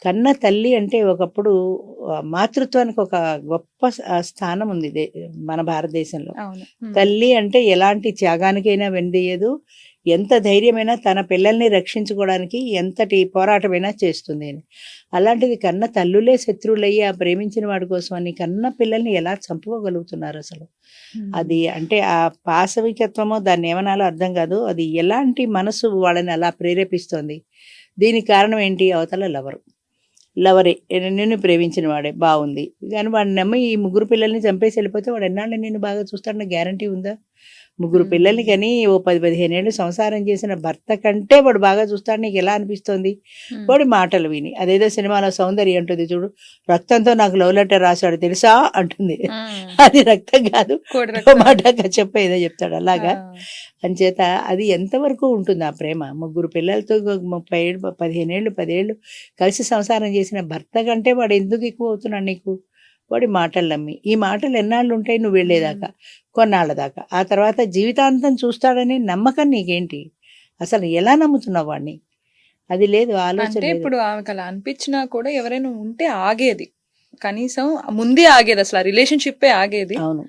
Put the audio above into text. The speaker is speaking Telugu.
కన్న తల్లి అంటే ఒకప్పుడు మాతృత్వానికి ఒక గొప్ప స్థానం ఉంది మన భారతదేశంలో. అవును. తల్లి అంటే ఎలాంటి త్యాగానికైనా వెనుదీయదు. ఎంత ధైర్యమైనా తన పిల్లల్ని రక్షించుకోవడానికి ఎంతటి పోరాటమైనా చేస్తుంది అని. అలాంటిది కన్న తల్లులే శత్రువులయ్యి ఆ ప్రేమించిన వాడి కోసం అని కన్న పిల్లల్ని ఎలా చంపుకోగలుగుతున్నారు అసలు? అది అంటే ఆ పాశవికత్వమో దాన్ని ఏమనాలో అర్థం కాదు. అది ఎలాంటి మనసు వాళ్ళని అలా ప్రేరేపిస్తోంది? దీనికి కారణం ఏంటి? అవతల లవరే నిన్ను ప్రేమించిన వాడే బాగుంది. కానీ వాడిని నమ్మి ఈ ముగ్గురు పిల్లల్ని చంపేసి వెళ్ళిపోతే వాడు ఎన్నాళ్ళు నిన్ను బాగా చూస్తాడన్న గ్యారంటీ ఉందా? ముగ్గురు పిల్లల్ని కని ఓ 10-15 ఏళ్ళు సంసారం చేసిన భర్త కంటే వాడు బాగా చూస్తాడు. నీకు ఎలా అనిపిస్తోంది? వాడి మాటలు విని అదేదో సినిమాలో సౌందర్య అంటుంది చూడు, రక్తంతో నాకు లవ్ లెటర్ రాశాడు తెలుసా అంటుంది. అది రక్తం కాదు, మాట చెప్ప ఏదో చెప్తాడు అలాగా. అంచేత అది ఎంతవరకు ఉంటుంది ఆ ప్రేమ? ముగ్గురు పిల్లలతో 30 ఏళ్ళు 15 ఏళ్ళు 10 ఏళ్ళు కలిసి సంసారం చేసిన భర్త కంటే వాడు ఎందుకు ఎక్కువ అవుతున్నాడు నీకు? వాడి మాటలు నమ్మి. ఈ మాటలు ఎన్నాళ్ళు ఉంటాయి నువ్వు వెళ్ళేదాకా? కొన్నాళ్ళ దాకా. ఆ తర్వాత జీవితాంతం చూస్తాడనే నమ్మకం నీకేంటి? అసలు ఎలా నమ్ముతున్నావు వాడిని? అది లేదు, ఆలోచన అంటే లేదు. ఇప్పుడు ఆమెకు అలా అనిపించినా కూడా ఎవరైనా ఉంటే ఆగేది, కనీసం ముందే ఆగేది, అసలు రిలేషన్షిప్ ఆగేది. అవును.